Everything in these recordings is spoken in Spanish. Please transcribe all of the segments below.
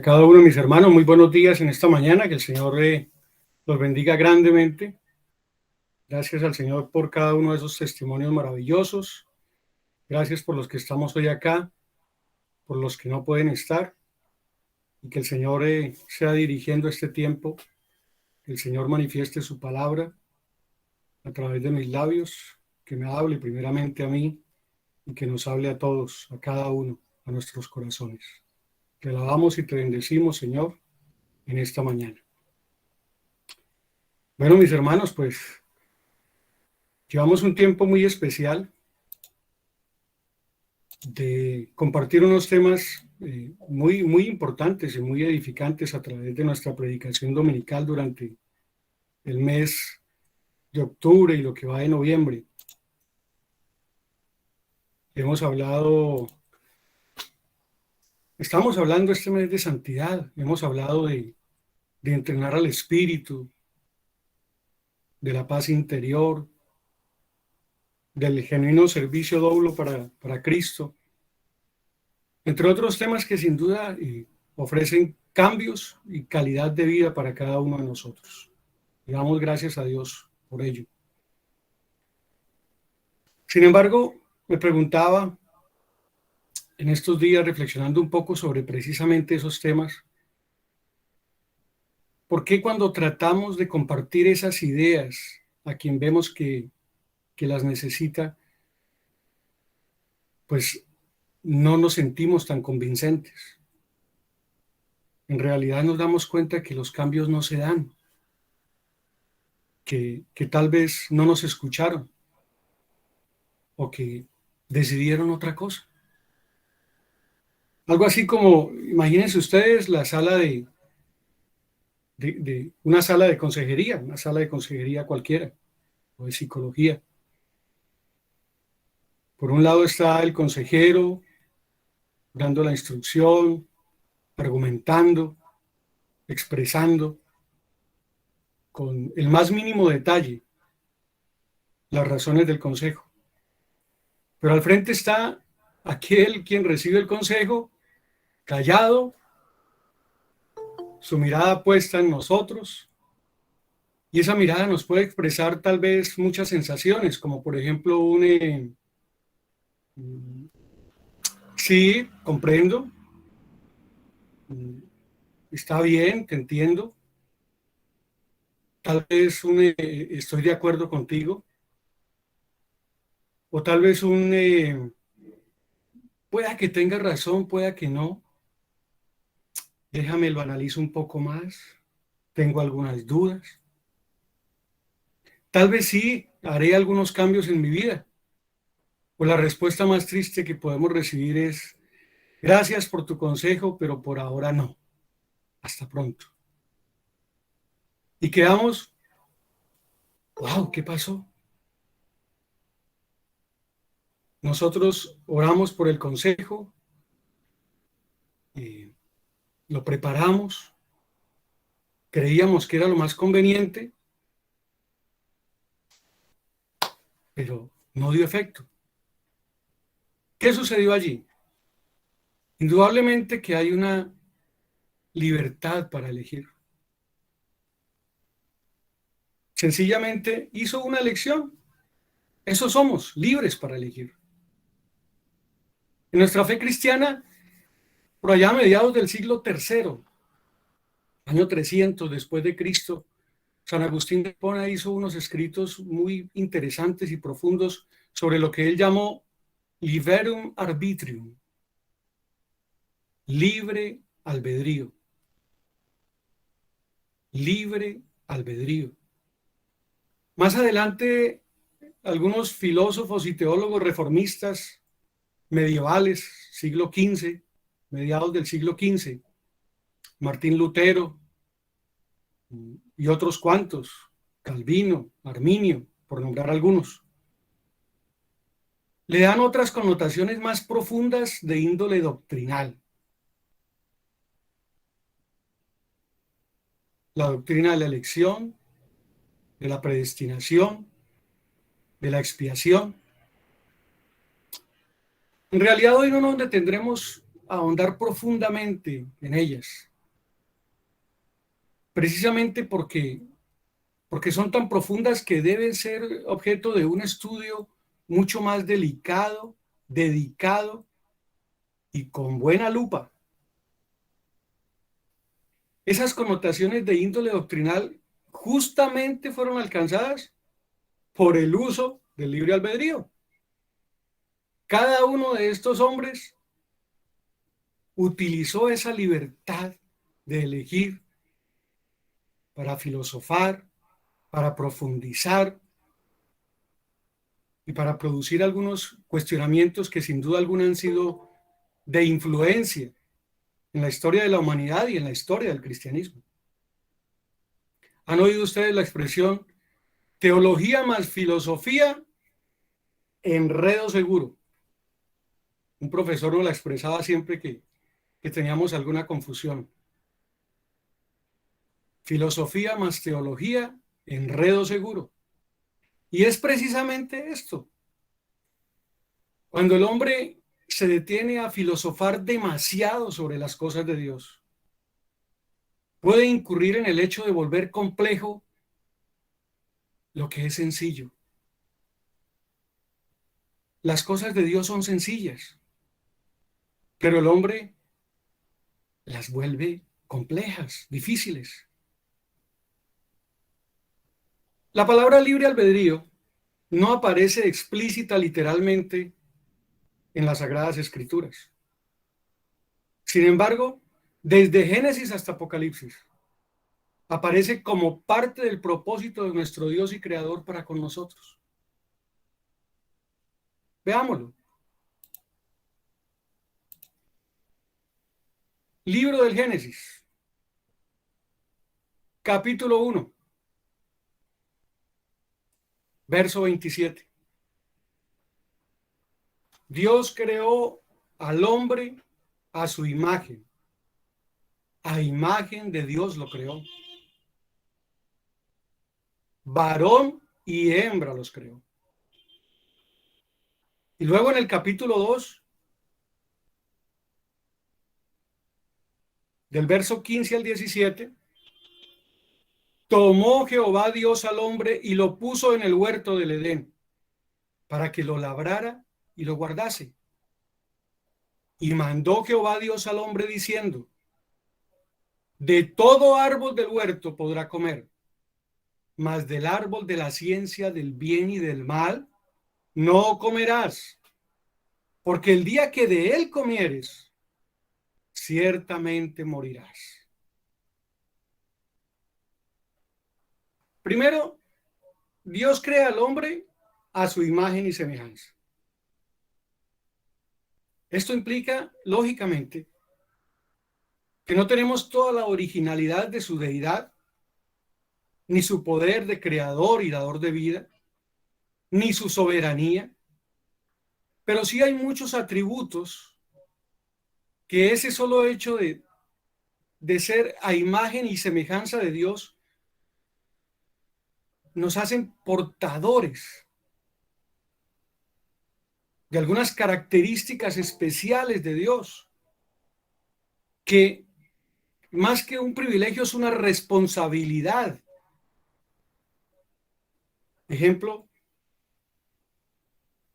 Cada uno de mis hermanos, muy buenos días en esta mañana, que el Señor los bendiga grandemente. Gracias al Señor por cada uno de esos testimonios maravillosos. Gracias por los que estamos hoy acá, por los que no pueden estar, y que el Señor sea dirigiendo este tiempo, que el Señor manifieste su palabra a través de mis labios, que me hable primeramente a mí y que nos hable a todos, a cada uno, a nuestros corazones. Te alabamos y te bendecimos, Señor, en esta mañana. Bueno, mis hermanos, pues llevamos un tiempo muy especial de compartir unos temas muy importantes y muy edificantes a través de nuestra predicación dominical durante el mes de octubre y lo que va de noviembre. Estamos hablando este mes de santidad, hemos hablado de entrenar al espíritu, de la paz interior, del genuino servicio doble para Cristo, entre otros temas que sin duda ofrecen cambios y calidad de vida para cada uno de nosotros. Y damos gracias a Dios por ello. Sin embargo, me preguntaba en estos días, reflexionando un poco sobre precisamente esos temas, ¿por qué cuando tratamos de compartir esas ideas a quien vemos que las necesita, pues no nos sentimos tan convincentes? En realidad nos damos cuenta que los cambios no se dan, que tal vez no nos escucharon o que decidieron otra cosa. Algo así como, imagínense ustedes la sala de una sala de consejería cualquiera, o de psicología. Por un lado está el consejero dando la instrucción, argumentando, expresando con el más mínimo detalle las razones del consejo. Pero al frente está aquel quien recibe el consejo, callado, su mirada puesta en nosotros, y esa mirada nos puede expresar tal vez muchas sensaciones, como por ejemplo sí, comprendo, está bien, te entiendo, tal vez estoy de acuerdo contigo, o tal vez pueda que tenga razón, pueda que no, déjame lo analizo un poco más, tengo algunas dudas, tal vez sí, haré algunos cambios en mi vida, o la respuesta más triste que podemos recibir es: gracias por tu consejo, pero por ahora no. Hasta pronto. Y quedamos, wow, ¿qué pasó? Nosotros oramos por el consejo, lo preparamos, creíamos que era lo más conveniente, pero no dio efecto. ¿Qué sucedió allí? Indudablemente que hay una libertad para elegir. Sencillamente hizo una elección. Eso somos, libres para elegir. En nuestra fe cristiana, por allá a mediados del siglo III, año 300 después de Cristo, San Agustín de Hipona hizo unos escritos muy interesantes y profundos sobre lo que él llamó liberum arbitrium, libre albedrío. Libre albedrío. Más adelante, algunos filósofos y teólogos reformistas medievales, siglo XV, mediados del siglo XV, Martín Lutero y otros cuantos, Calvino, Arminio, por nombrar algunos, le dan otras connotaciones más profundas de índole doctrinal. La doctrina de la elección, de la predestinación, de la expiación. En realidad hoy no nos detendremos a ahondar profundamente en ellas. precisamente porque son tan profundas que deben ser objeto de un estudio mucho más delicado, dedicado y con buena lupa. Esas connotaciones de índole doctrinal justamente fueron alcanzadas por el uso del libre albedrío. Cada uno de estos hombres utilizó esa libertad de elegir para filosofar, para profundizar y para producir algunos cuestionamientos que sin duda alguna han sido de influencia en la historia de la humanidad y en la historia del cristianismo. ¿Han oído ustedes la expresión teología más filosofía, enredo seguro? Un profesor nos la expresaba siempre que teníamos alguna confusión. Filosofía más teología, enredo seguro. Y es precisamente esto. Cuando el hombre se detiene a filosofar demasiado sobre las cosas de Dios, puede incurrir en el hecho de volver complejo lo que es sencillo. Las cosas de Dios son sencillas, pero el hombre las vuelve complejas, difíciles. La palabra libre albedrío no aparece explícita literalmente en las Sagradas Escrituras. Sin embargo, desde Génesis hasta Apocalipsis, aparece como parte del propósito de nuestro Dios y Creador para con nosotros. Veámoslo. Libro del Génesis, capítulo 1, verso 27. Dios creó al hombre a su imagen. A imagen de Dios lo creó. Varón y hembra los creó. Y luego en el capítulo 2, del verso 15 al 17, tomó Jehová Dios al hombre y lo puso en el huerto del Edén, para que lo labrara y lo guardase. Y mandó Jehová Dios al hombre diciendo, de todo árbol del huerto podrá comer, mas del árbol de la ciencia del bien y del mal no comerás, porque el día que de él comieres, ciertamente morirás. Primero, Dios crea al hombre a su imagen y semejanza. Esto implica, lógicamente, que no tenemos toda la originalidad de su deidad, ni su poder de creador y dador de vida, ni su soberanía, pero sí hay muchos atributos que ese solo hecho de ser a imagen y semejanza de Dios nos hacen portadores de algunas características especiales de Dios, que más que un privilegio es una responsabilidad. Ejemplo,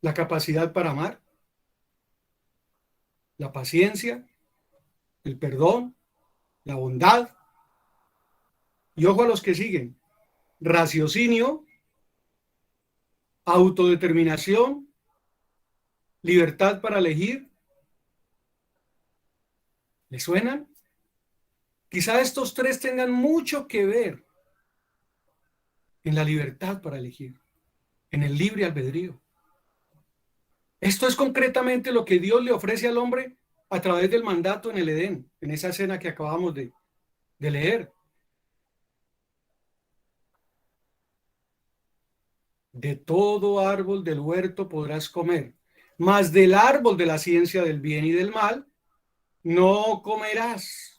la capacidad para amar, la paciencia, el perdón, la bondad. Y ojo a los que siguen: raciocinio, autodeterminación, libertad para elegir. ¿Les suenan? Quizá estos tres tengan mucho que ver en la libertad para elegir, en el libre albedrío. Esto es concretamente lo que Dios le ofrece al hombre a través del mandato en el Edén, en esa escena que acabamos de leer. De todo árbol del huerto podrás comer, mas del árbol de la ciencia del bien y del mal no comerás.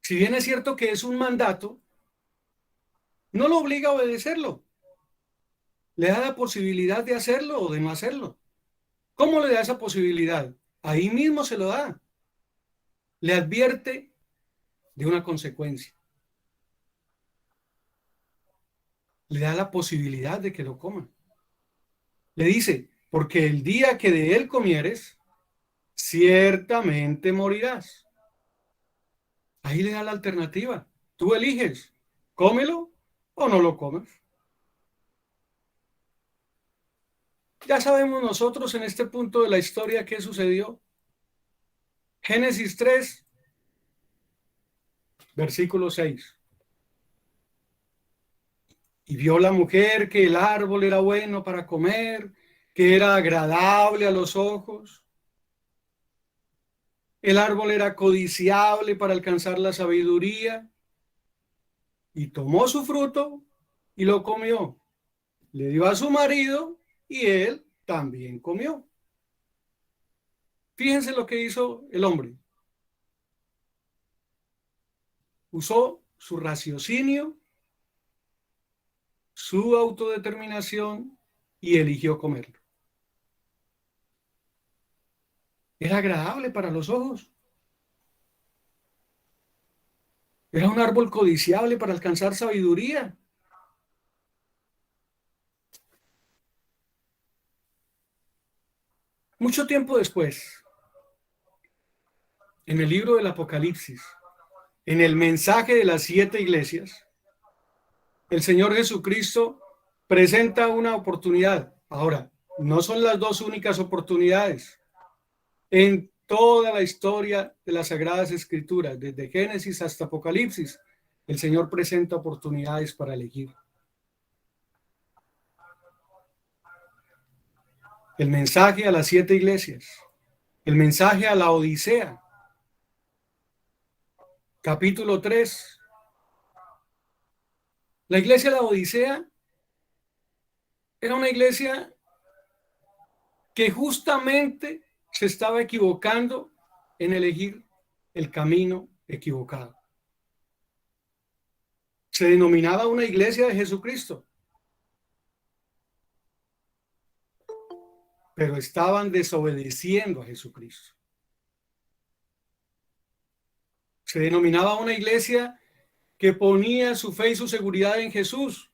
Si bien es cierto que es un mandato, no lo obliga a obedecerlo. Le da la posibilidad de hacerlo o de no hacerlo. ¿Cómo le da esa posibilidad? Ahí mismo se lo da. Le advierte de una consecuencia. Le da la posibilidad de que lo coma. Le dice, porque el día que de él comieres, ciertamente morirás. Ahí le da la alternativa. Tú eliges, cómelo o no lo comes. Ya sabemos nosotros en este punto de la historia qué sucedió. Génesis 3, versículo 6. Y vio la mujer que el árbol era bueno para comer, que era agradable a los ojos. El árbol era codiciable para alcanzar la sabiduría. Y tomó su fruto y lo comió. Le dio a su marido y él también comió. Fíjense lo que hizo el hombre. Usó su raciocinio, su autodeterminación y eligió comerlo. Era agradable para los ojos. Era un árbol codiciable para alcanzar sabiduría. Mucho tiempo después, en el libro del Apocalipsis, en el mensaje de las 7 iglesias, el Señor Jesucristo presenta una oportunidad. Ahora, no son las 2 únicas oportunidades. En toda la historia de las Sagradas Escrituras, desde Génesis hasta Apocalipsis, el Señor presenta oportunidades para elegir. El mensaje a las 7 iglesias, el mensaje a la Odisea, capítulo 3. La iglesia de la Odisea era una iglesia que justamente se estaba equivocando en elegir el camino equivocado. Se denominaba una iglesia de Jesucristo, pero estaban desobedeciendo a Jesucristo. Se denominaba una iglesia que ponía su fe y su seguridad en Jesús,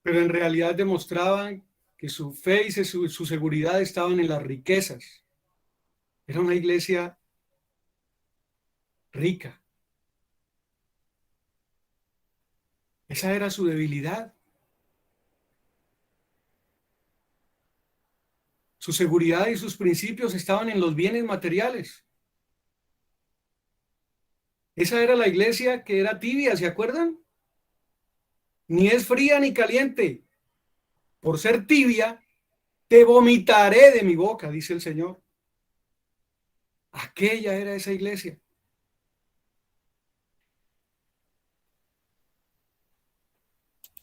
pero en realidad demostraban que su fe y su seguridad estaban en las riquezas. Era una iglesia rica. Esa era su debilidad. Su seguridad y sus principios estaban en los bienes materiales. Esa era la iglesia que era tibia, ¿se acuerdan? Ni es fría ni caliente. Por ser tibia, te vomitaré de mi boca, dice el Señor. Aquella era esa iglesia.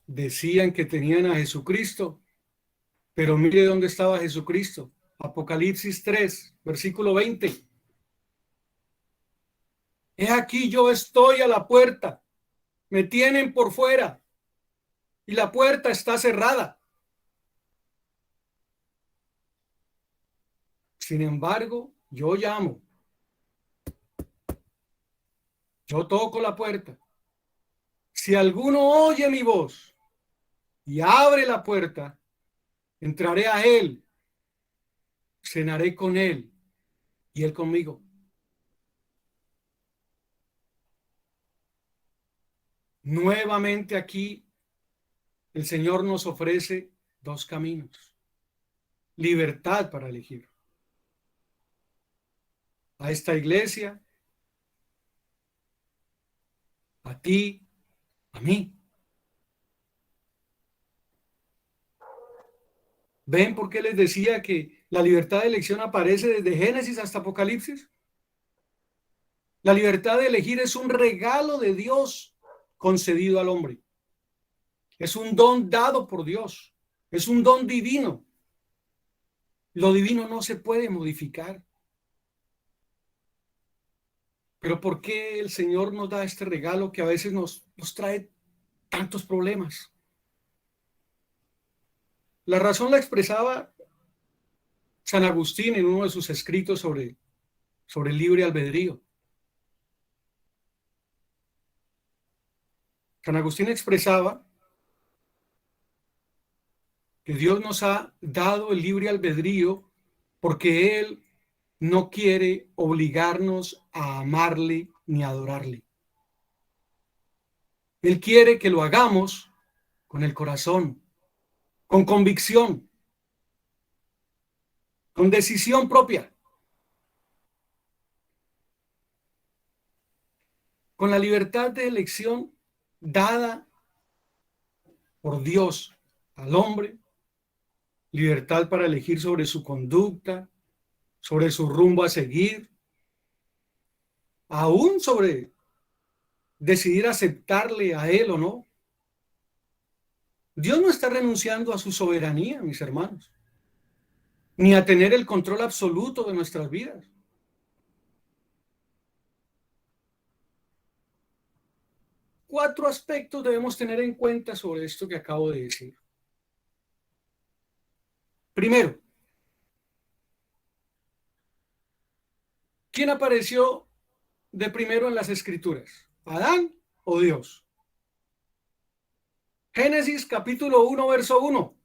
Decían que tenían a Jesucristo, pero mire dónde estaba Jesucristo. Apocalipsis 3, versículo 20. He aquí yo estoy a la puerta, me tienen por fuera y la puerta está cerrada. Sin embargo, yo llamo, yo toco la puerta. Si alguno oye mi voz y abre la puerta, entraré a él, cenaré con él y él conmigo. Nuevamente aquí el Señor nos ofrece 2 caminos. Libertad para elegir. A esta iglesia, a ti, a mí. ¿Ven por qué les decía que la libertad de elección aparece desde Génesis hasta Apocalipsis? La libertad de elegir es un regalo de Dios concedido al hombre. Es un don dado por Dios. Es un don divino. Lo divino no se puede modificar. Pero ¿por qué el Señor nos da este regalo que a veces nos trae tantos problemas? La razón la expresaba San Agustín en uno de sus escritos sobre el libre albedrío. San Agustín expresaba que Dios nos ha dado el libre albedrío porque Él no quiere obligarnos a amarle ni a adorarle. Él quiere que lo hagamos con el corazón, con convicción, con decisión propia, con la libertad de elección dada por Dios al hombre, libertad para elegir sobre su conducta, sobre su rumbo a seguir, aún sobre decidir aceptarle a Él o no. Dios no está renunciando a su soberanía, mis hermanos, ni a tener el control absoluto de nuestras vidas. Cuatro aspectos debemos tener en cuenta sobre esto que acabo de decir. Primero, ¿quién apareció de primero en las Escrituras? ¿Adán o Dios? Génesis capítulo 1, verso 1.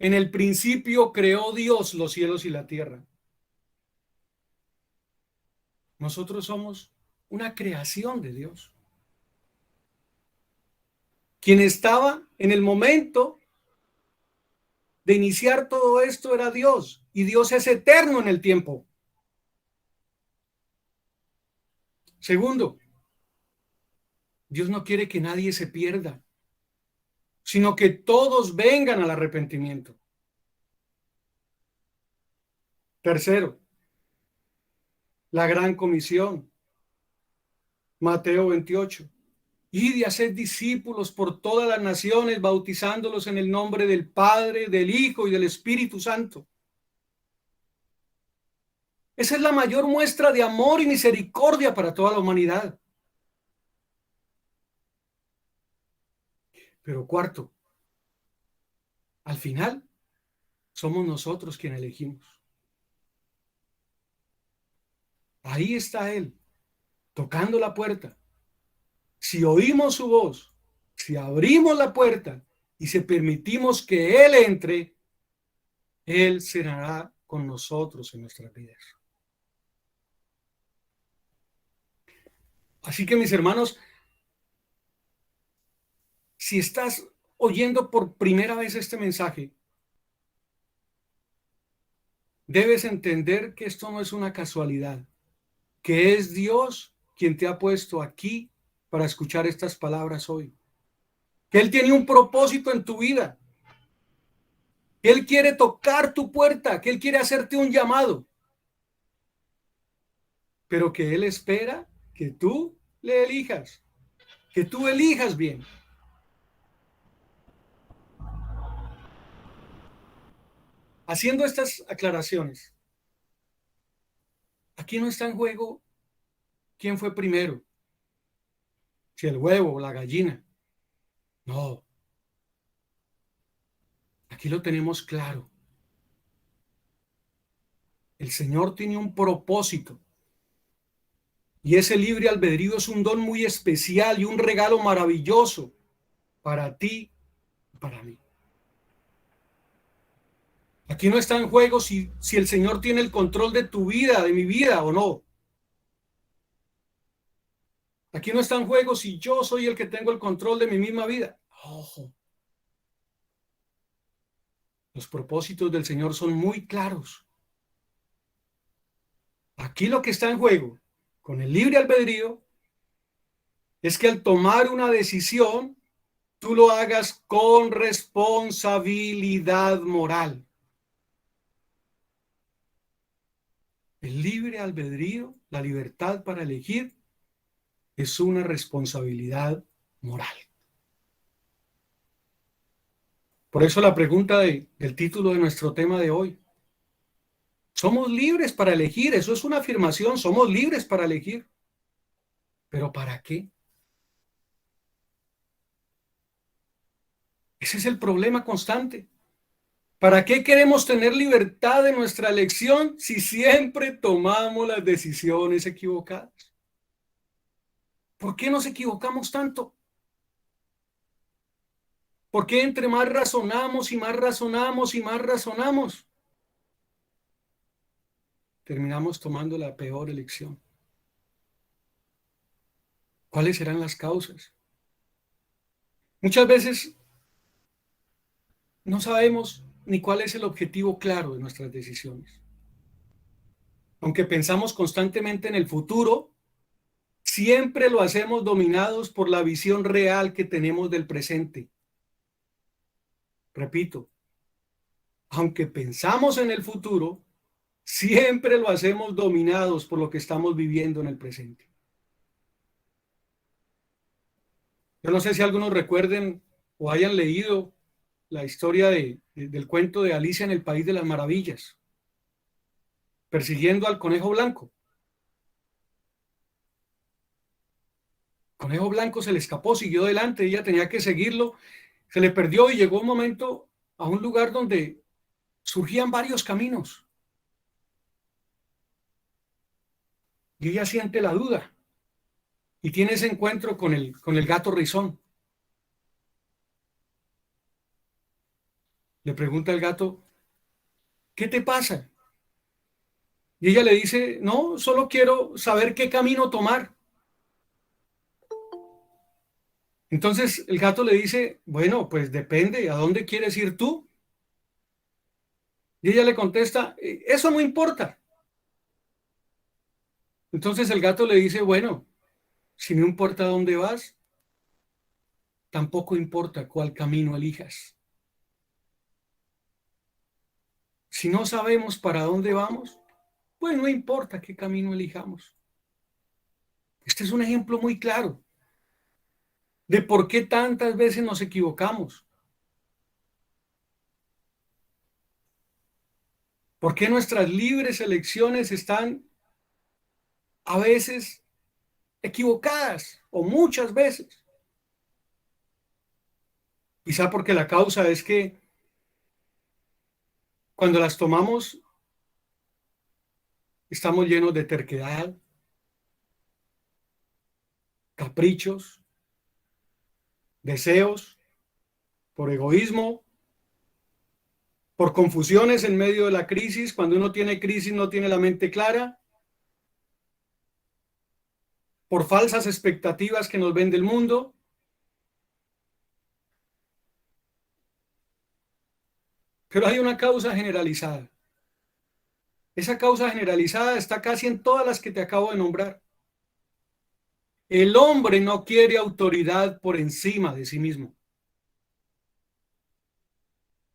En el principio creó Dios los cielos y la tierra. Nosotros somos una creación de Dios. Quien estaba en el momento de iniciar todo esto era Dios, y Dios es eterno en el tiempo. Segundo, Dios no quiere que nadie se pierda, sino que todos vengan al arrepentimiento. Tercero, la gran comisión. Mateo 28. Id y haced discípulos por todas las naciones, bautizándolos en el nombre del Padre, del Hijo y del Espíritu Santo. Esa es la mayor muestra de amor y misericordia para toda la humanidad. Pero cuarto, al final, somos nosotros quienes elegimos. Ahí está Él, tocando la puerta. Si oímos su voz, si abrimos la puerta y si permitimos que Él entre, Él cenará con nosotros en nuestras vidas. Así que, mis hermanos, si estás oyendo por primera vez este mensaje, debes entender que esto no es una casualidad, que es Dios quien te ha puesto aquí para escuchar estas palabras hoy. Que Él tiene un propósito en tu vida. Que Él quiere tocar tu puerta, que Él quiere hacerte un llamado. Pero que Él espera que tú le elijas, que tú elijas bien. Haciendo estas aclaraciones, aquí no está en juego quién fue primero, si el huevo o la gallina. No. Aquí lo tenemos claro. El Señor tiene un propósito. Y ese libre albedrío es un don muy especial y un regalo maravilloso para ti y para mí. Aquí no está en juego si el Señor tiene el control de tu vida, de mi vida o no. Aquí no está en juego si yo soy el que tengo el control de mi misma vida. Ojo. Los propósitos del Señor son muy claros. Aquí lo que está en juego con el libre albedrío es que al tomar una decisión, tú lo hagas con responsabilidad moral. El libre albedrío, la libertad para elegir, es una responsabilidad moral. Por eso la pregunta del título de nuestro tema de hoy. Somos libres para elegir, eso es una afirmación, somos libres para elegir. ¿Pero para qué? Ese es el problema constante. ¿Para qué queremos tener libertad de nuestra elección si siempre tomamos las decisiones equivocadas? ¿Por qué nos equivocamos tanto? ¿Por qué entre más razonamos y más razonamos y más razonamos, terminamos tomando la peor elección? ¿Cuáles serán las causas? Muchas veces no sabemos ni cuál es el objetivo claro de nuestras decisiones. Aunque pensamos constantemente en el futuro, siempre lo hacemos dominados por la visión real que tenemos del presente. Repito, aunque pensamos en el futuro, siempre lo hacemos dominados por lo que estamos viviendo en el presente. Yo no sé si algunos recuerden o hayan leído la historia del cuento de Alicia en el País de las Maravillas, persiguiendo al conejo blanco. El conejo blanco se le escapó, siguió adelante, ella tenía que seguirlo, se le perdió y llegó un momento a un lugar donde surgían varios caminos. Y ella siente la duda y tiene ese encuentro con el gato rizón. Le pregunta el gato, ¿qué te pasa? Y ella le dice, no, solo quiero saber qué camino tomar. Entonces el gato le dice, bueno, pues depende, ¿a dónde quieres ir tú? Y ella le contesta, eso no importa. Entonces el gato le dice, bueno, si no importa dónde vas, tampoco importa cuál camino elijas. Si no sabemos para dónde vamos, pues no importa qué camino elijamos. Este es un ejemplo muy claro de por qué tantas veces nos equivocamos. ¿Por qué nuestras libres elecciones están a veces equivocadas o muchas veces? Quizá porque la causa es que cuando las tomamos estamos llenos de terquedad, caprichos, deseos, por egoísmo, por confusiones en medio de la crisis. Cuando uno tiene crisis no tiene la mente clara, por falsas expectativas que nos vende el mundo. Pero hay una causa generalizada. Esa causa generalizada está casi en todas las que te acabo de nombrar. El hombre no quiere autoridad por encima de sí mismo.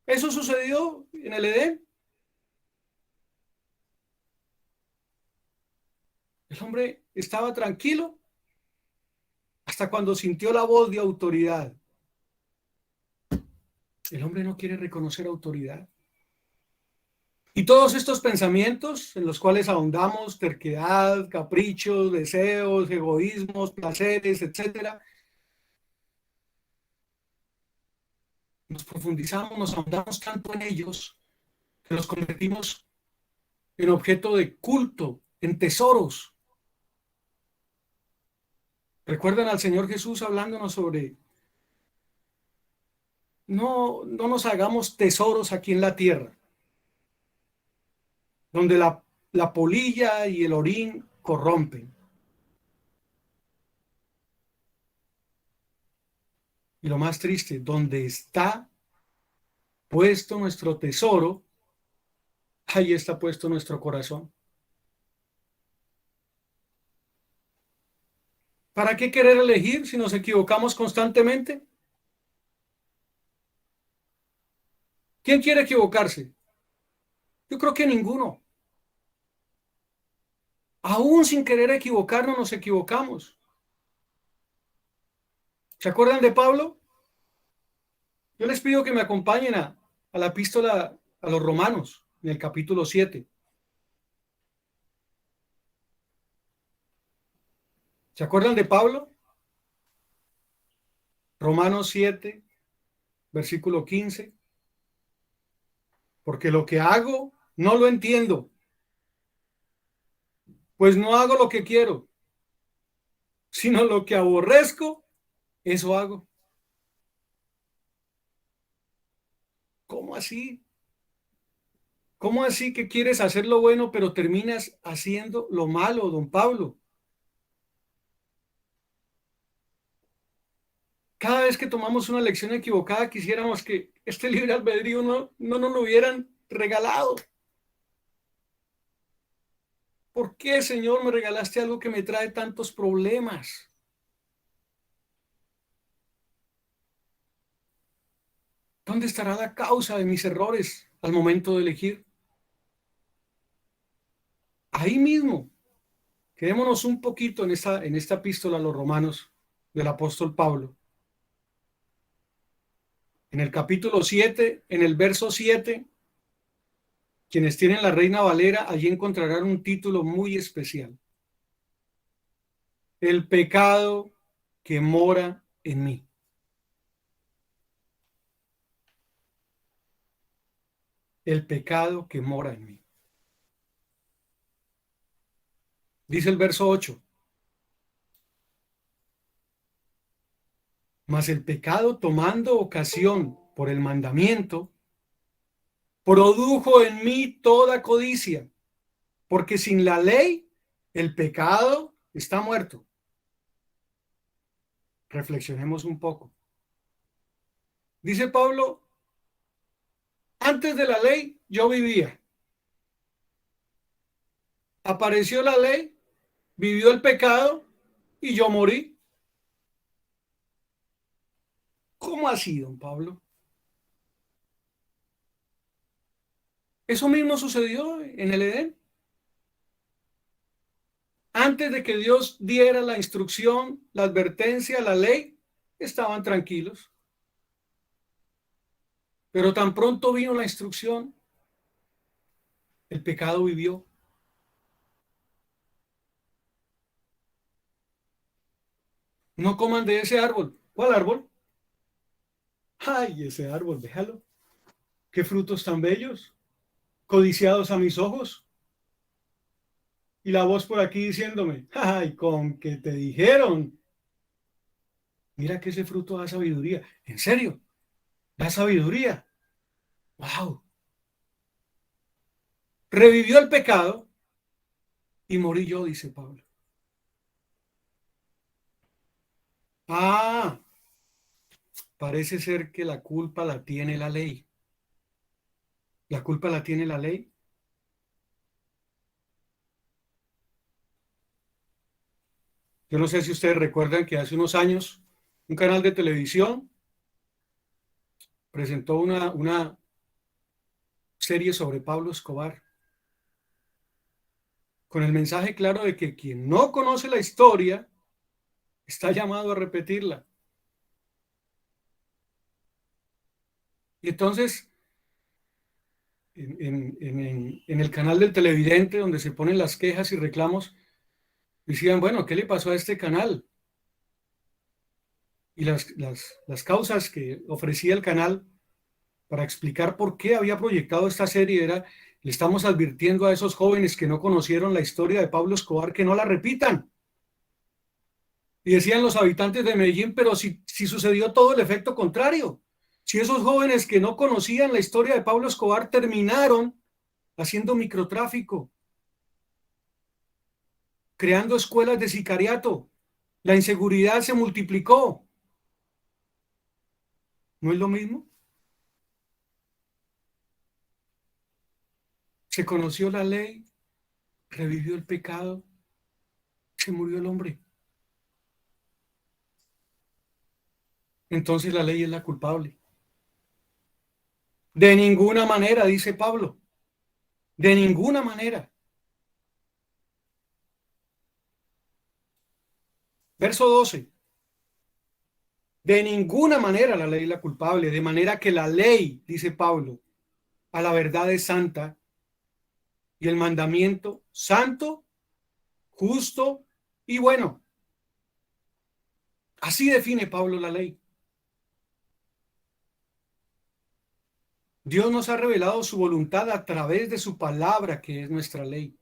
Eso sucedió en el Edén. El hombre estaba tranquilo hasta cuando sintió la voz de autoridad. El hombre no quiere reconocer autoridad. Y todos estos pensamientos en los cuales ahondamos, terquedad, caprichos, deseos, egoísmos, placeres, etcétera, nos profundizamos, nos ahondamos tanto en ellos que los convertimos en objeto de culto, en tesoros. ¿Recuerdan al Señor Jesús hablándonos sobre no nos hagamos tesoros aquí en la tierra, donde la polilla y el orín corrompen? Y lo más triste, donde está puesto nuestro tesoro, ahí está puesto nuestro corazón. ¿Para qué querer elegir si nos equivocamos constantemente? ¿Quién quiere equivocarse? Yo creo que ninguno. Aún sin querer equivocarnos, nos equivocamos. ¿Se acuerdan de Pablo? Yo les pido que me acompañen a la epístola a los Romanos, en el capítulo 7. ¿Se acuerdan de Pablo? Romanos 7, versículo 15. Porque lo que hago no lo entiendo, pues no hago lo que quiero, sino lo que aborrezco, eso hago. ¿cómo así? ¿Cómo así que quieres hacer lo bueno, pero terminas haciendo lo malo, don Pablo? Cada vez que tomamos una lección equivocada, quisiéramos que este libre albedrío no nos lo hubieran regalado. ¿Por qué, Señor, me regalaste algo que me trae tantos problemas? ¿Dónde estará la causa de mis errores al momento de elegir? Ahí mismo, quedémonos un poquito en esta epístola a los romanos del apóstol Pablo. En el capítulo 7, en el verso 7, quienes tienen la Reina Valera, allí encontrarán un título muy especial. El pecado que mora en mí. El pecado que mora en mí. Dice el verso 8. Mas el pecado, tomando ocasión por el mandamiento, produjo en mí toda codicia, porque sin la ley el pecado está muerto. Reflexionemos un poco. Dice Pablo, antes de la ley yo vivía. Apareció la ley, vivió el pecado y yo morí. ¿Cómo así, don Pablo? Eso mismo sucedió en el Edén. Antes de que Dios diera la instrucción, la advertencia, la ley, estaban tranquilos. Pero tan pronto vino la instrucción, el pecado vivió. No coman de ese árbol. ¿Cuál árbol? Ay, ese árbol, déjalo. Qué frutos tan bellos, codiciados a mis ojos. Y la voz por aquí diciéndome, ay, con que te dijeron. Mira que ese fruto da sabiduría. ¿En serio? Da sabiduría. Wow. Revivió el pecado y morí yo, dice Pablo. Ah, parece ser que la culpa la tiene la ley. La culpa la tiene la ley. Yo no sé si ustedes recuerdan que hace unos años un canal de televisión presentó una serie sobre Pablo Escobar con el mensaje claro de que quien no conoce la historia está llamado a repetirla. Y entonces, en el canal del televidente, donde se ponen las quejas y reclamos, decían, bueno, ¿qué le pasó a este canal? Y las causas que ofrecía el canal para explicar por qué había proyectado esta serie era, le estamos advirtiendo a esos jóvenes que no conocieron la historia de Pablo Escobar que no la repitan. Y decían los habitantes de Medellín, pero si sucedió todo el efecto contrario. Si esos jóvenes que no conocían la historia de Pablo Escobar terminaron haciendo microtráfico, creando escuelas de sicariato, la inseguridad se multiplicó. ¿No es lo mismo? Se conoció la ley, revivió el pecado, se murió el hombre. Entonces la ley es la culpable. De ninguna manera, dice Pablo. De ninguna manera. Verso 12. De ninguna manera la ley es la culpable, de manera que la ley, dice Pablo, a la verdad es santa y el mandamiento santo, justo y bueno. Así define Pablo la ley. Dios nos ha revelado su voluntad a través de su palabra, que es nuestra ley.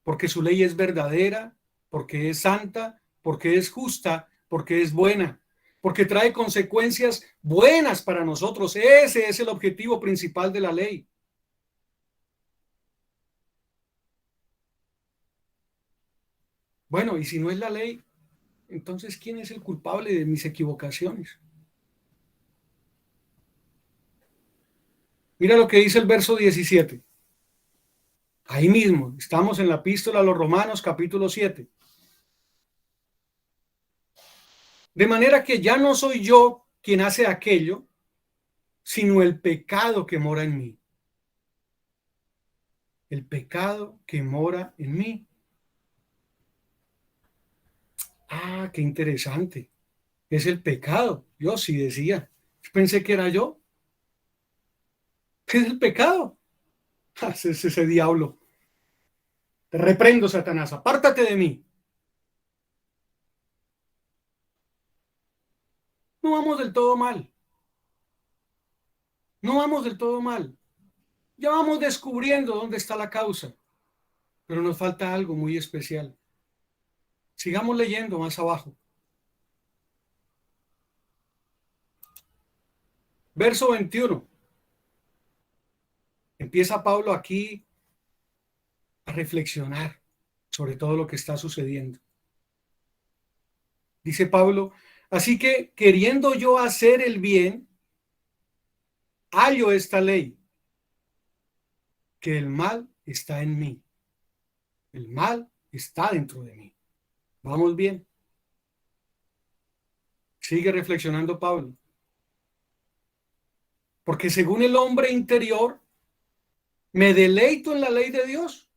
Porque su ley es verdadera, porque es santa, porque es justa, porque es buena. porque trae consecuencias buenas para nosotros. Ese es el objetivo principal de la ley. Bueno, y si no es la ley, entonces, ¿quién es el culpable de mis equivocaciones? Mira lo que dice el verso 17. Ahí mismo, estamos en la epístola a los Romanos, capítulo 7. De manera que ya no soy yo quien hace aquello, sino el pecado que mora en mí. El pecado que mora en mí. Ah, qué interesante. Es el pecado. Yo sí decía. Pensé que era yo. Es el pecado. Es ese diablo. Te reprendo, Satanás. Apártate de mí. No vamos del todo mal. No vamos del todo mal. Ya vamos descubriendo dónde está la causa. Pero nos falta algo muy especial. Sigamos leyendo más abajo. Verso 21. Empieza Pablo aquí a reflexionar sobre todo lo que está sucediendo. Dice Pablo, así que queriendo yo hacer el bien, hallo esta ley, que el mal está en mí. El mal está dentro de mí. Vamos bien. Sigue reflexionando Pablo. Porque según el hombre interior, me deleito en la ley de Dios.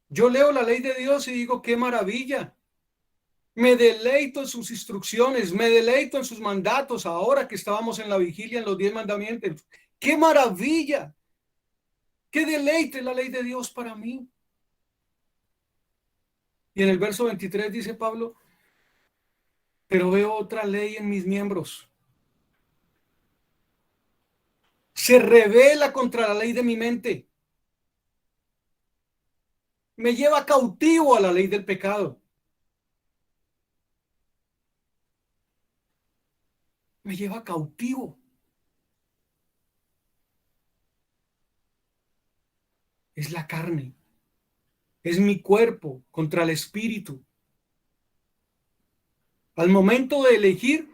Yo leo la ley de Dios y digo, qué maravilla. Me deleito en sus instrucciones, me deleito en sus mandatos. Ahora que estábamos en la vigilia en los 10 mandamientos. ¡Qué maravilla! ¡Qué deleite la ley de Dios para mí! Y en el verso 23 dice Pablo, pero veo otra ley en mis miembros. Se revela contra la ley de mi mente. Me lleva cautivo a la ley del pecado. Me lleva cautivo. Es la carne. Es mi cuerpo contra el espíritu. Al momento de elegir,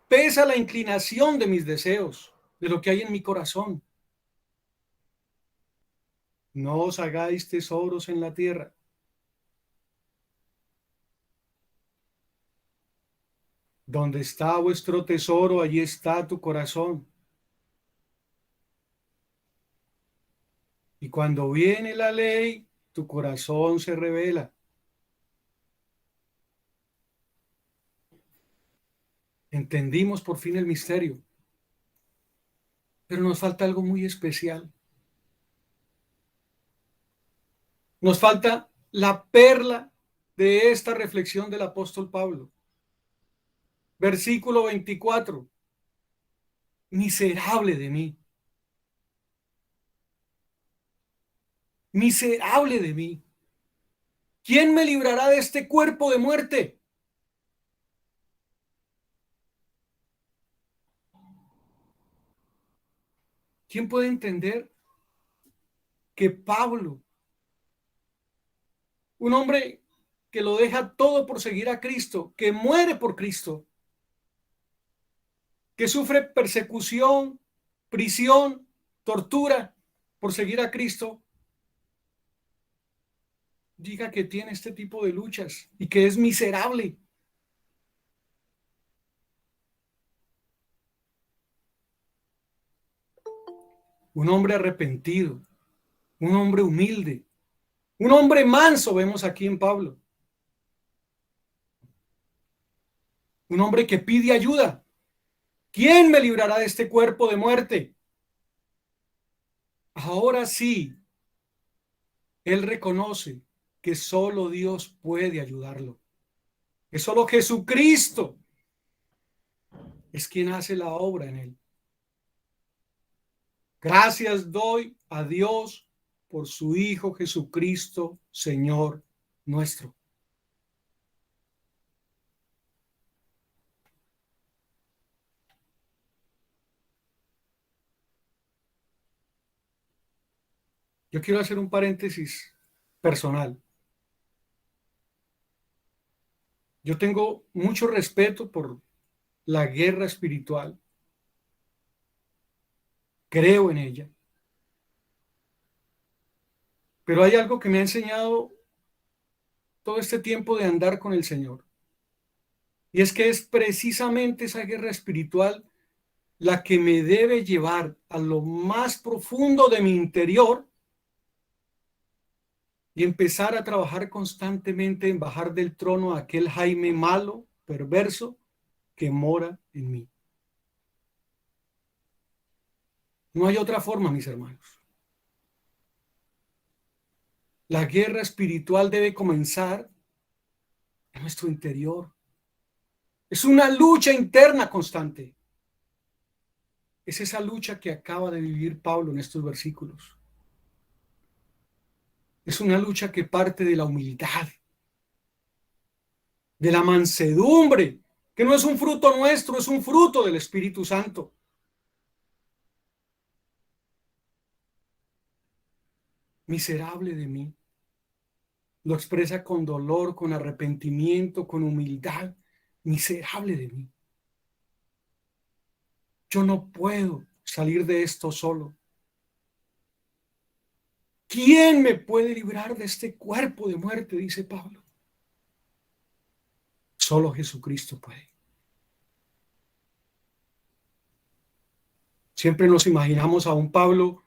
pesa la inclinación de mis deseos, de lo que hay en mi corazón. No os hagáis tesoros en la tierra. Donde está vuestro tesoro, allí está tu corazón. Y cuando viene la ley, tu corazón se revela. Entendimos por fin el misterio. Pero nos falta algo muy especial. Nos falta la perla de esta reflexión del apóstol Pablo. Versículo 24. Miserable de mí. Miserable de mí. ¿Quién me librará de este cuerpo de muerte? ¿Quién puede entender que Pablo, un hombre que lo deja todo por seguir a Cristo, que muere por Cristo, que sufre persecución, prisión, tortura por seguir a Cristo, diga que tiene este tipo de luchas y que es miserable? Un hombre arrepentido, un hombre humilde, un hombre manso, vemos aquí en Pablo. Un hombre que pide ayuda. ¿Quién me librará de este cuerpo de muerte? Ahora sí, él reconoce que solo Dios puede ayudarlo. Que solo Jesucristo es quien hace la obra en él. Gracias doy a Dios por su Hijo Jesucristo, Señor nuestro. Yo quiero hacer un paréntesis personal. Yo tengo mucho respeto por la guerra espiritual. Creo en ella. Pero hay algo que me ha enseñado todo este tiempo de andar con el Señor. Y es que es precisamente esa guerra espiritual la que me debe llevar a lo más profundo de mi interior y empezar a trabajar constantemente en bajar del trono a aquel Jaime malo, perverso, que mora en mí. No hay otra forma, mis hermanos. La guerra espiritual debe comenzar en nuestro interior. Es una lucha interna constante. Es esa lucha que acaba de vivir Pablo en estos versículos. Es una lucha que parte de la humildad, de la mansedumbre, que no es un fruto nuestro, es un fruto del Espíritu Santo. Miserable de mí. Lo expresa con dolor, con arrepentimiento, con humildad. Miserable de mí. Yo no puedo salir de esto solo. ¿Quién me puede librar de este cuerpo de muerte? Dice Pablo. Solo Jesucristo puede. Siempre nos imaginamos a un Pablo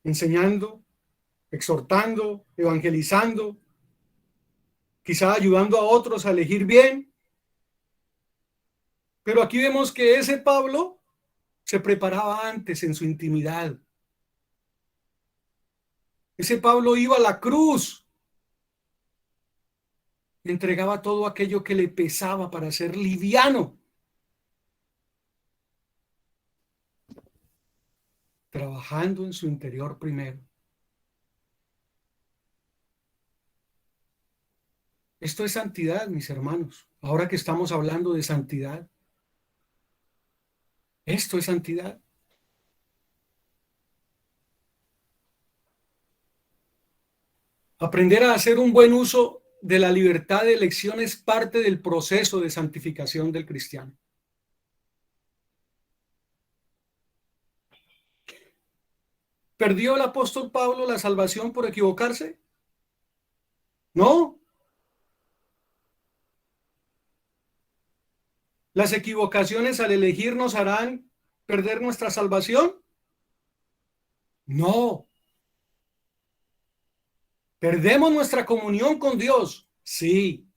enseñando, exhortando, evangelizando, quizá ayudando a otros a elegir bien. Pero aquí vemos que ese Pablo se preparaba antes en su intimidad. Ese Pablo iba a la cruz, entregaba todo aquello que le pesaba para ser liviano, trabajando en su interior primero. Esto es santidad, mis hermanos. Ahora que estamos hablando de santidad, esto es santidad. Aprender a hacer un buen uso de la libertad de elección es parte del proceso de santificación del cristiano. ¿Perdió el apóstol Pablo la salvación por equivocarse? No. ¿Las equivocaciones al elegir nos harán perder nuestra salvación? No. ¿Perdemos nuestra comunión con Dios? Sí.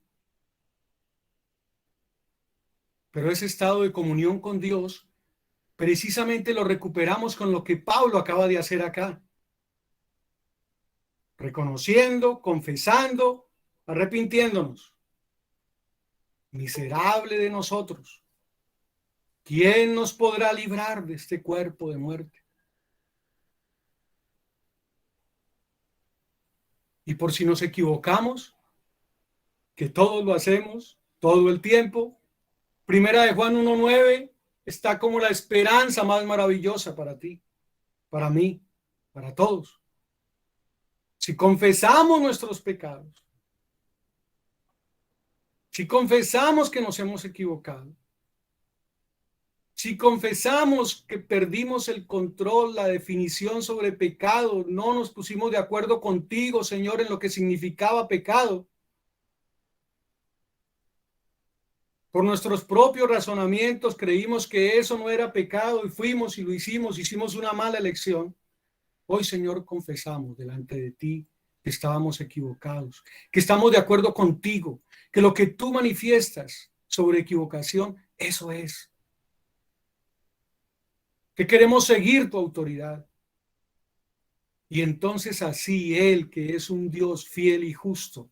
Pero ese estado de comunión con Dios precisamente lo recuperamos con lo que Pablo acaba de hacer acá. Reconociendo, confesando, arrepintiéndonos. Miserable de nosotros. ¿Quién nos podrá librar de este cuerpo de muerte? Y por si nos equivocamos, que todos lo hacemos todo el tiempo, Primera de Juan 1:9 está como la esperanza más maravillosa para ti, para mí, para todos. Si confesamos nuestros pecados, si confesamos que nos hemos equivocado, si confesamos que perdimos el control, la definición sobre pecado, no nos pusimos de acuerdo contigo, Señor, en lo que significaba pecado, por nuestros propios razonamientos creímos que eso no era pecado y fuimos y lo hicimos una mala elección. Hoy, Señor, confesamos delante de ti que estábamos equivocados, que estamos de acuerdo contigo, que lo que tú manifiestas sobre equivocación, eso es. Que queremos seguir tu autoridad. Y entonces así Él, que es un Dios fiel y justo,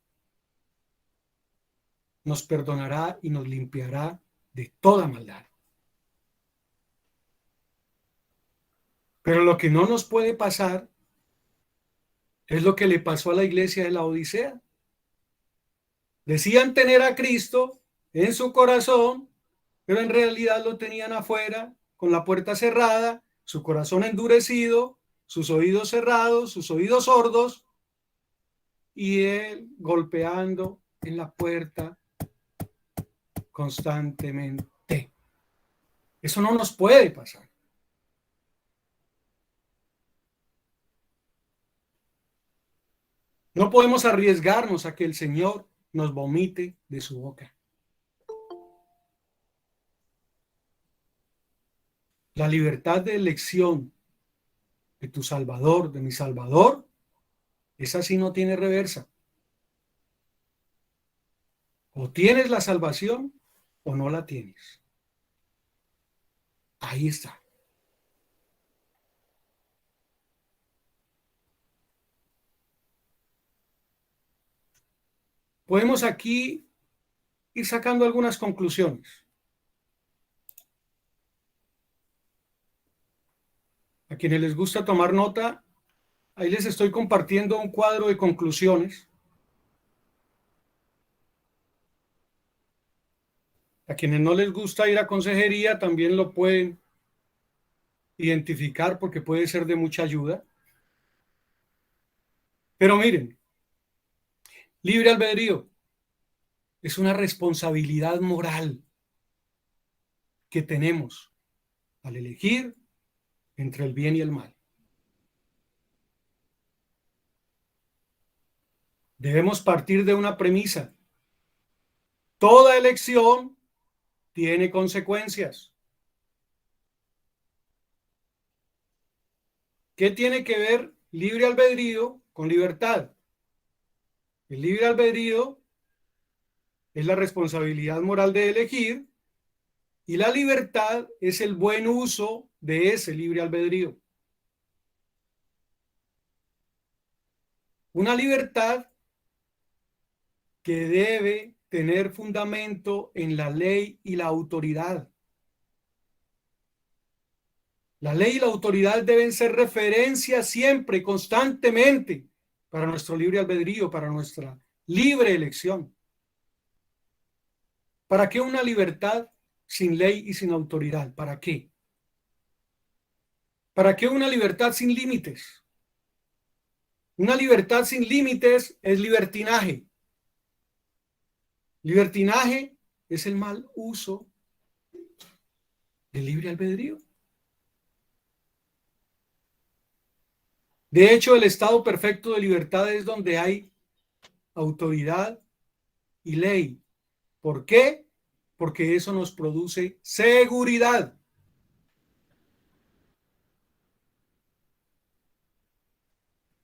nos perdonará y nos limpiará de toda maldad. Pero lo que no nos puede pasar es lo que le pasó a la iglesia de la Odisea. Decían tener a Cristo en su corazón, pero en realidad lo tenían afuera, con la puerta cerrada, su corazón endurecido, sus oídos cerrados, sus oídos sordos, y él golpeando en la puerta constantemente. Eso no nos puede pasar. No podemos arriesgarnos a que el Señor nos vomite de su boca. La libertad de elección de tu Salvador, de mi Salvador, esa sí no tiene reversa. O tienes la salvación o no la tienes. Ahí está. Podemos aquí ir sacando algunas conclusiones. A quienes les gusta tomar nota, ahí les estoy compartiendo un cuadro de conclusiones. A quienes no les gusta ir a consejería, también lo pueden identificar porque puede ser de mucha ayuda. Pero miren, libre albedrío es una responsabilidad moral que tenemos al elegir entre el bien y el mal. Debemos partir de una premisa. Toda elección tiene consecuencias. ¿Qué tiene que ver libre albedrío con libertad? El libre albedrío es la responsabilidad moral de elegir y la libertad es el buen uso de ese libre albedrío. Una libertad que debe tener fundamento en la ley y la autoridad. La ley y la autoridad deben ser referencia siempre, constantemente, para nuestro libre albedrío, para nuestra libre elección. ¿Para qué una libertad sin ley y sin autoridad? ¿Para qué? ¿Para qué una libertad sin límites? Una libertad sin límites es libertinaje. Libertinaje es el mal uso del libre albedrío. De hecho, el estado perfecto de libertad es donde hay autoridad y ley. ¿Por qué? Porque eso nos produce seguridad.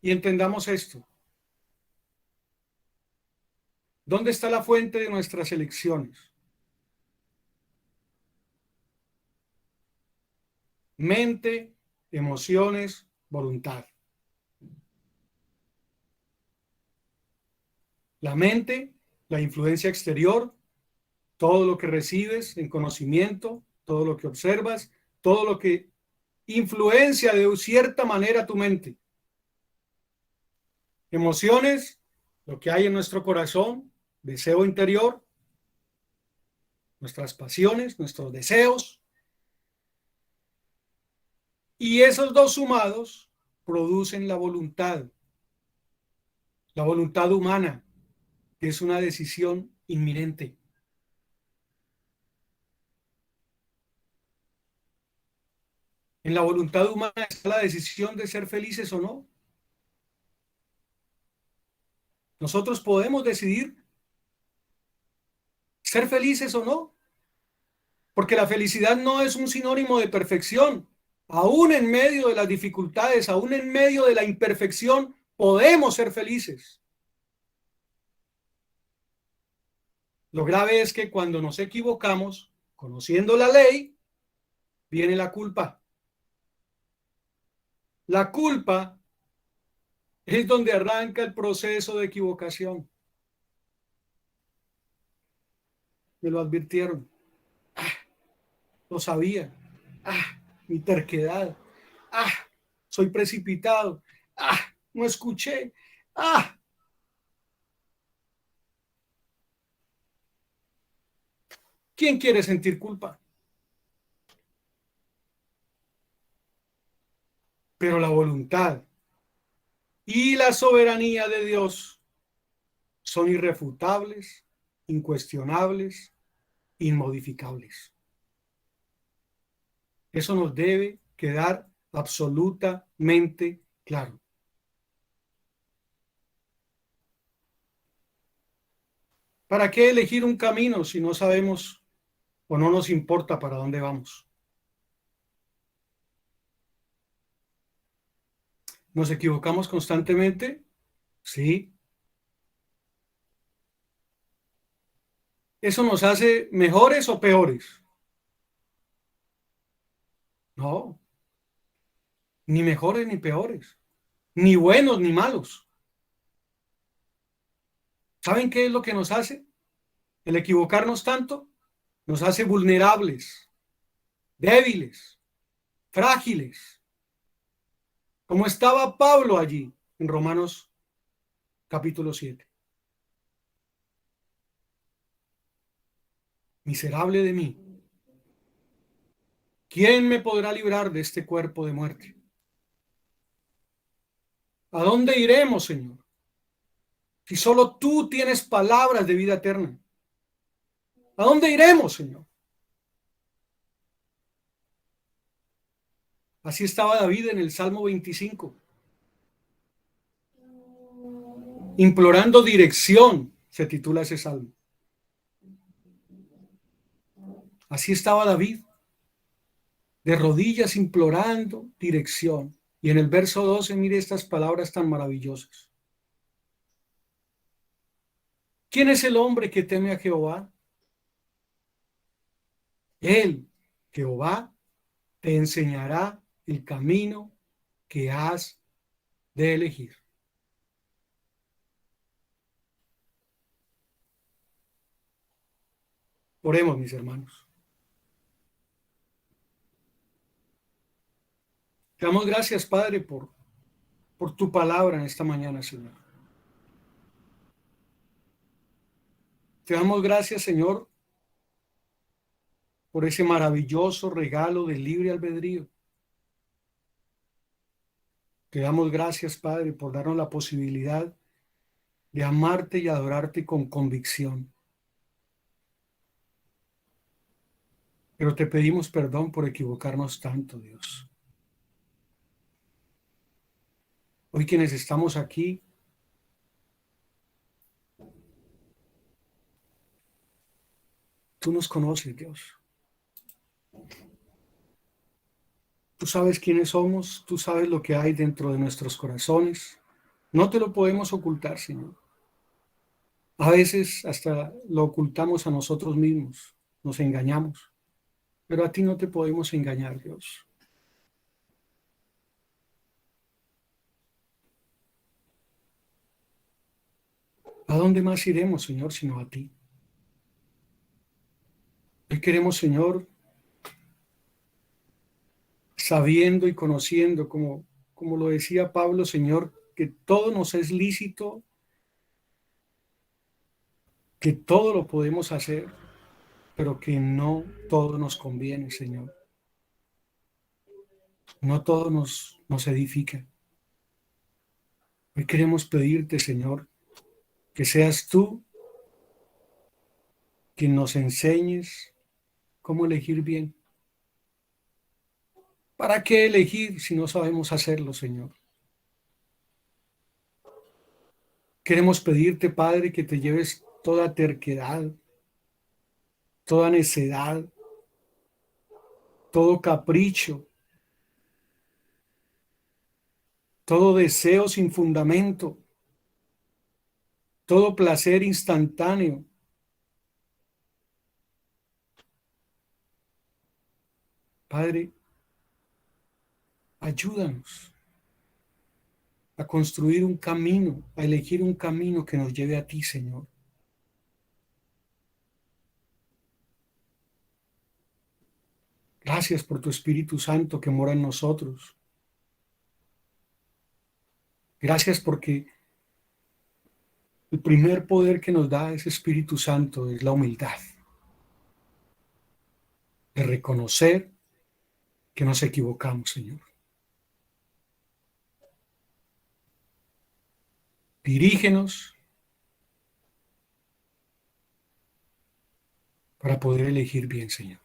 Y entendamos esto. ¿Dónde está la fuente de nuestras elecciones? Mente, emociones, voluntad. La mente, la influencia exterior, todo lo que recibes en conocimiento, todo lo que observas, todo lo que influencia de cierta manera tu mente. Emociones, lo que hay en nuestro corazón, deseo interior, nuestras pasiones, nuestros deseos. Y esos dos sumados producen la voluntad humana, que es una decisión inminente. En la voluntad humana está la decisión de ser felices o no. Nosotros podemos decidir ser felices o no, porque la felicidad no es un sinónimo de perfección. Aún en medio de las dificultades, aún en medio de la imperfección, podemos ser felices. Lo grave es que cuando nos equivocamos, conociendo la ley, viene la culpa. La culpa es donde arranca el proceso de equivocación. Me lo advirtieron. Ah, lo sabía. Ah, mi terquedad. Ah, soy precipitado. Ah, no escuché. Ah. ¿Quién quiere sentir culpa? Pero la voluntad y la soberanía de Dios son irrefutables, incuestionables, inmodificables. Eso nos debe quedar absolutamente claro. ¿Para qué elegir un camino si no sabemos o no nos importa para dónde vamos? ¿Nos equivocamos constantemente? Sí. ¿Eso nos hace mejores o peores? No, ni mejores ni peores, ni buenos ni malos. ¿Saben qué es lo que nos hace? El equivocarnos tanto nos hace vulnerables, débiles, frágiles, como estaba Pablo allí en Romanos capítulo 7. Miserable de mí, ¿quién me podrá librar de este cuerpo de muerte? ¿A dónde iremos, Señor? Si solo tú tienes palabras de vida eterna. ¿A dónde iremos, Señor? Así estaba David en el Salmo 25, implorando dirección, se titula ese salmo. Así estaba David, de rodillas implorando dirección. Y en el verso 12, mire estas palabras tan maravillosas. ¿Quién es el hombre que teme a Jehová? Él, Jehová, te enseñará el camino que has de elegir. Oremos, mis hermanos. Te damos gracias, Padre, por tu palabra en esta mañana, Señor. Te damos gracias, Señor, por ese maravilloso regalo del libre albedrío. Te damos gracias, Padre, por darnos la posibilidad de amarte y adorarte con convicción. Pero te pedimos perdón por equivocarnos tanto, Dios. Hoy quienes estamos aquí, tú nos conoces, Dios. Tú sabes quiénes somos, tú sabes lo que hay dentro de nuestros corazones. No te lo podemos ocultar, Señor. A veces hasta lo ocultamos a nosotros mismos, nos engañamos, pero a ti no te podemos engañar, Dios. ¿A dónde más iremos, Señor, sino a ti? Hoy queremos, Señor, sabiendo y conociendo, como lo decía Pablo, Señor, que todo nos es lícito, que todo lo podemos hacer, pero que no todo nos conviene, Señor. No todo nos edifica. Hoy queremos pedirte, Señor, que seas tú quien nos enseñes cómo elegir bien. ¿Para qué elegir si no sabemos hacerlo, Señor? Queremos pedirte, Padre, que te lleves toda terquedad, toda necedad, todo capricho, todo deseo sin fundamento, todo placer instantáneo. Padre, ayúdanos a construir un camino, a elegir un camino que nos lleve a ti, Señor. Gracias por tu Espíritu Santo que mora en nosotros. Gracias porque el primer poder que nos da ese Espíritu Santo es la humildad, de reconocer que nos equivocamos, Señor. Dirígenos para poder elegir bien, Señor.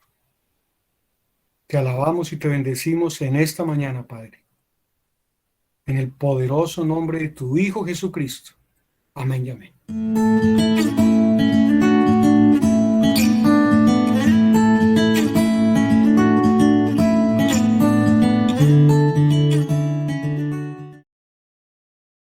Te alabamos y te bendecimos en esta mañana, Padre. En el poderoso nombre de tu Hijo Jesucristo. Amén y amén.